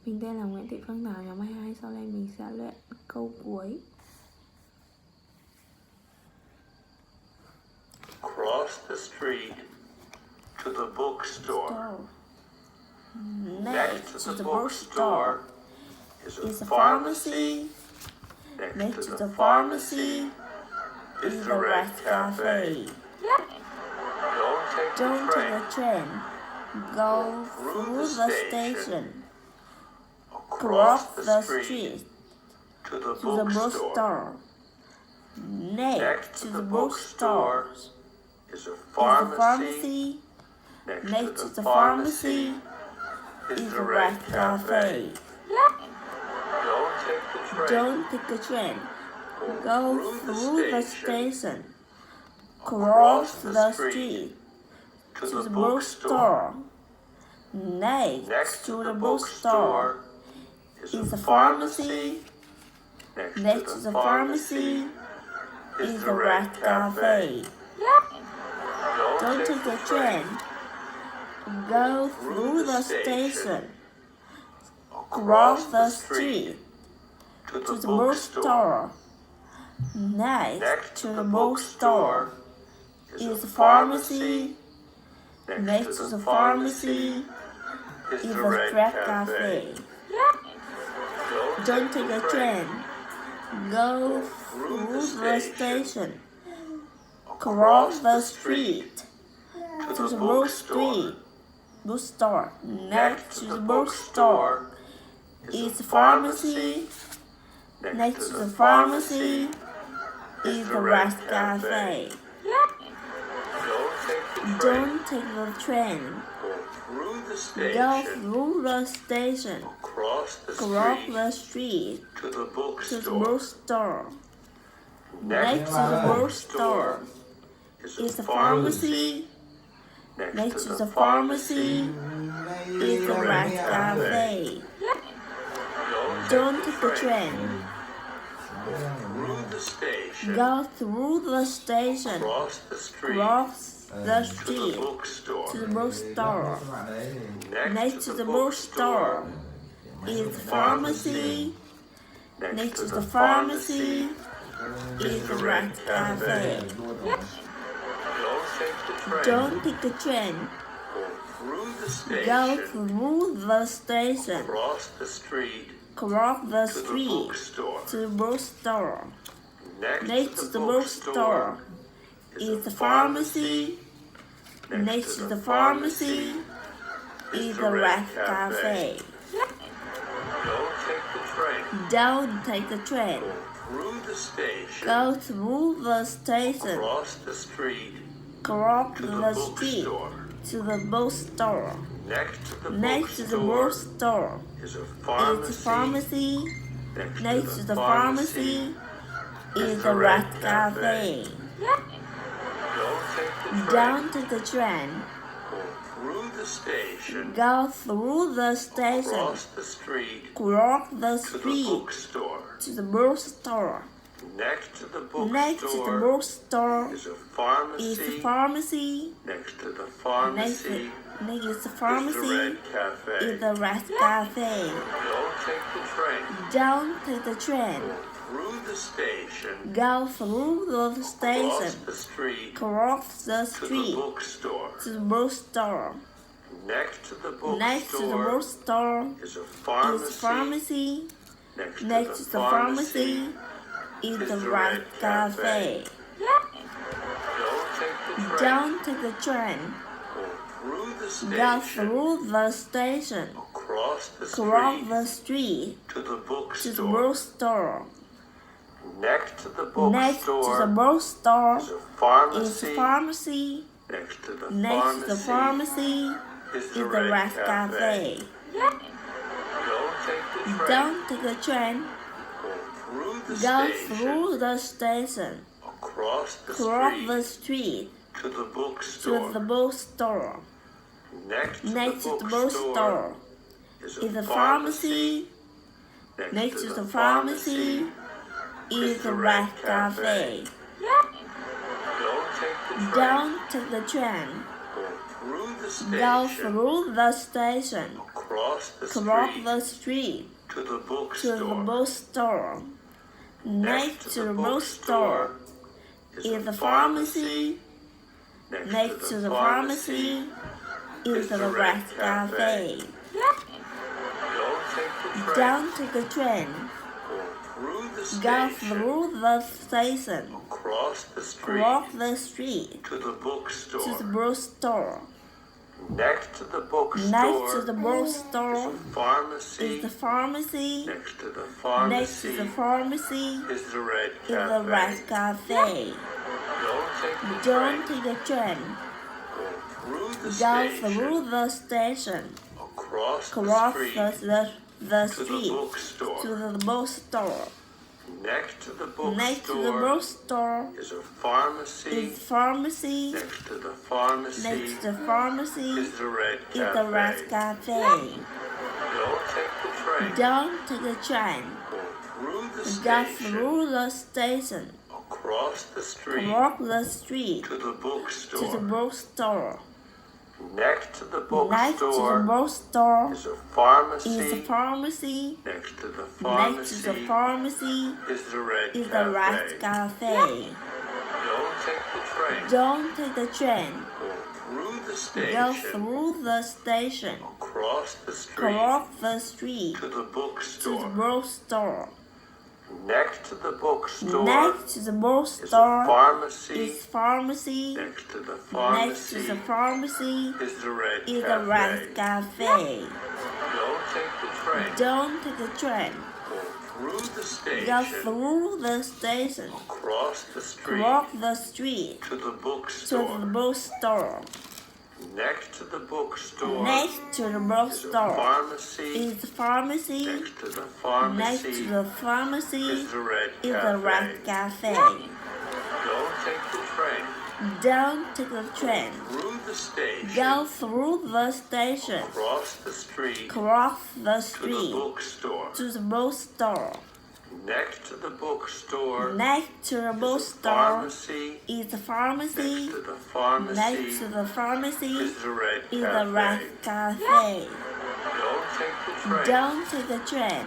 Mình tên là Nguyễn Thị Phương Thảo, nhóm 22. Sau đây mình sẽ luyện câu cuối. Cross the street to the bookstore. Next to the bookstore is a pharmacy. Next to the pharmacy is the Red Cafe. Don't take the train. Go through the station. Cross the street to the to the bookstore. bookstore. Next to the bookstore is a is the pharmacy. pharmacy. Next to the pharmacy is the Red Cafe. Don't take the train. Don't take the train. Go through the station. Cross the street to the bookstore. Next to the bookstore is the pharmacy. Next to the pharmacy is the Red Cafe. Don't take the train. Go through the station. Cross the street to to the bookstore. Next to the bookstore is the pharmacy. Next to the pharmacy is the Red Cafe. Don't take the train. Go through the station. Cross the street to the bookstore. Next to the bookstore is the pharmacy. Next to the pharmacy is the Red Cafe. Don't take the train. Go through the station. Cross Cross the street to the to the bookstore. bookstore. Next to the bookstore is the pharmacy. Next to the pharmacy is the Red Cafe. Don't take the train. Through the station. Go through the station. Cross the street Cross the to the street bookstore. to the bookstore. Next to the bookstore is the pharmacy. Next to the pharmacy is the Red Cafe. Don't take the train. Don't take the train. Go through the Go station. through the station. Cross the street Cross the to the street bookstore. to the bookstore. Next Next to the bookstore is the pharmacy. Next to the pharmacy is the Red Cafe. Don't take the train. Don't take the train. Through the station. Go through the station. Cross the street Cross to the the street bookstore. to the bookstore. Next to the bookstore is a is the pharmacy. Next Next to the pharmacy is the Red Cafe. Don't take the train. Don't take the train. Through the station. Go through the station. Cross the street Cross the to the street bookstore. to the bookstore. Next to the Next to the bookstore bookstore is a is the pharmacy. pharmacy. Next to the Next pharmacy to the is the pharmacy Red Cafe. is the Red Cafe. Don't take the train. Don't take the train. Through the station. Go through the Cross station. the street Cross the to the street bookstore. to the bookstore. Next to the Next to the bookstore bookstore is a is pharmacy. pharmacy. Next Next to the pharmacy is the Red Cafe. Don't take the train. Don't take the train. Go Go through the station. Cross the Cross street the street to the to the bookstore. bookstore. Next to the Next to the bookstore bookstore is a is the pharmacy. pharmacy. Next to the Next to the pharmacy is is the Red Cafe. Don't take the train. Don't take the train. Through the Go station. through the station. Across the Cross street the street to the to bookstore. the bookstore. Next Next to to the bookstore is the pharmacy. Next to the pharmacy is the Red Cafe. Don't take the train. Don't take the train. Through the Go station. through the station. Cross the street to the bookstore. bookstore. Next to the bookstore is the pharmacy. Next to the pharmacy is the rat cafe. Don't take the train. Go through the station. Cross the Walk the street to the to the bookstore. Next to the Next to the bookstore pharmacy. is the pharmacy. Next to the Next to the pharmacy is the red is the rat cafe. Don't take the train. Go through the station. Cross Cross the to the street bookstore. to the bookstore. Next to the Next to the bookstore is a pharmacy. is pharmacy. Next to the pharmacy Next to the pharmacy is the red is the rat cafe. Don't take the train. Don't take the train. Go through the station. Across the street Walk the street to the bookstore. to the bookstore. Next to the Next to the bookstore bookstore is a pharmacy. is the pharmacy. Next to the Next to the pharmacy is the red is the rat cafe. Don't take the train. Don't take the train. Through the Go station. through the station. Across the street Cross the street to the to the bookstore. bookstore. Next to the bookstore Next to the is a bookstore pharmacy. is pharmacy. Next to the Next to pharmacy the pharmacy is the red is the rat cafe. Don't take the train. Don't take the train. Through the Go station. through the station. Across the street Walk the street to the to bookstore. the bookstore. Next to the bookstore Next to the is a bookstore pharmacy. is the pharmacy. Next to the Next pharmacy to the pharmacy is the red is the rat cafe. Don't take the train. Don't take the train. Through the station. Go through the station. Across the street Cross the to the street bookstore. to the bookstore. Next to the bookstore Next to the is a bookstore pharmacy. is the Next pharmacy. to the pharmacy Next to the pharmacy is the red is the rat cafe. cafe. Don't take the train. Don't take the train.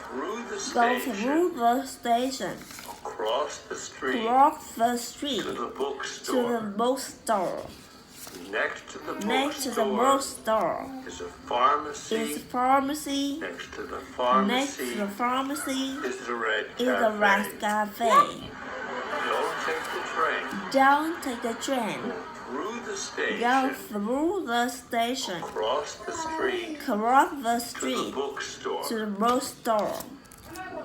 Through the Go station. through the station. Across the street Cross the street to the to the bookstore. bookstore. Next to the Next to the bookstore bookstore is a pharmacy. is the pharmacy. Next to the Next pharmacy to the pharmacy is the red is the rat cafe. Don't take the train. Don't take the train. Through the Go station. through the station. Across the street Cross the to the street bookstore. to the bookstore.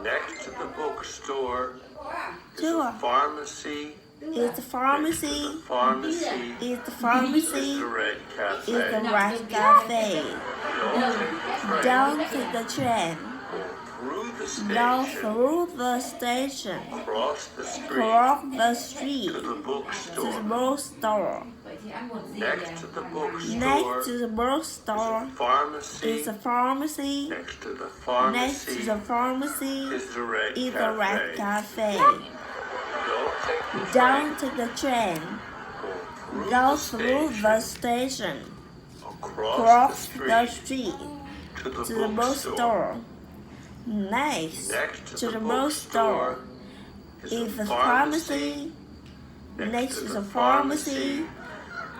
Next to the bookstore is Two. a pharmacy. Is the pharmacy. The pharmacy Is the is pharmacy. the red Is the cafe. rat cafe. Don't take the train. Don't take the train. Through the Go station. through the station. Across the street Cross the street to the to the bookstore. bookstore. Next to the bookstore Next to the is bookstore a pharmacy. is the pharmacy. Next to the Next to pharmacy the pharmacy is the red is the rat cafe. cafe. Don't take the train. Don't take the train. Through Go the through station. the station. Across Cross the the street street to to the the bookstore. bookstore. Next Next to the bookstore is the pharmacy. Next to the pharmacy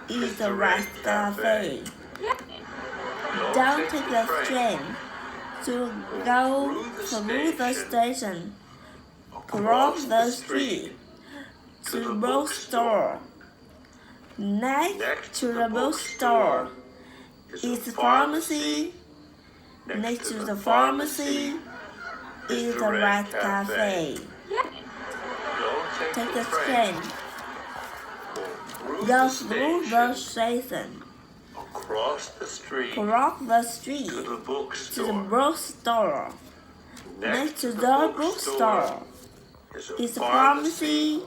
is the rat cafe. Don't take the train to go through the station. Cross the street to the bookstore. Next to the bookstore is the pharmacy. Next to the pharmacy is the rat cafe. Don't Take the train. train. Through Go the through station. the station. Across the street Cross the street to the to the bookstore. bookstore. Next to the bookstore is the pharmacy.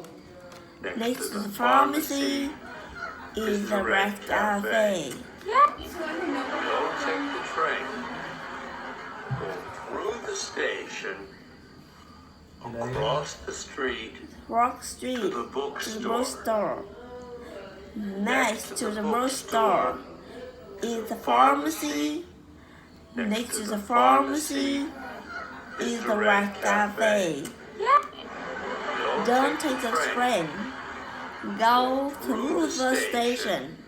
Next to the pharmacy is the rat cafe. Don't take the train. Through the station. Across the street Walk to street the to the bookstore. bookstore. Next to the bookstore is the pharmacy. Next to the pharmacy is the red cafe. Don't take the train. Go through the station.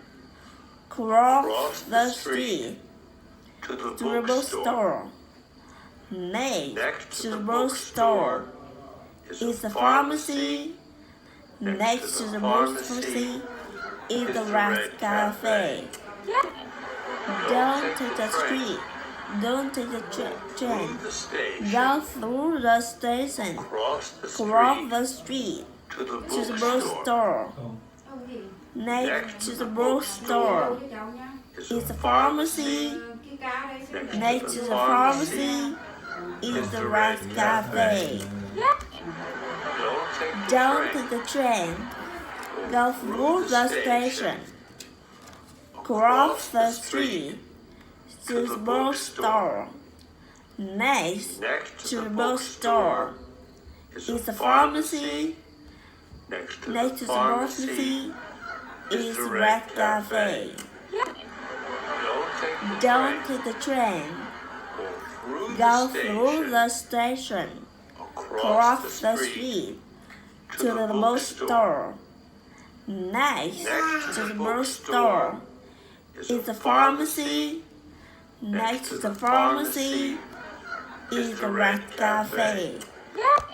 Cross the street to the to the bookstore. Next to the bookstore is the pharmacy. Next to the pharmacy is the red cafe. Don't take the street. Don't take the train. Go through the station. Cross the street to the to the bookstore. Next to the bookstore is the pharmacy. Next to the pharmacy is the red cafe. Don't take the train. Go through the station. Cross the street to the bookstore. Next to the bookstore is the pharmacy. Next to the pharmacy is the red cafe. Don't take the train. Go through the station. Cross the street to the bookstore. Next to the bookstore is the pharmacy. Next to the pharmacy is the red cafe.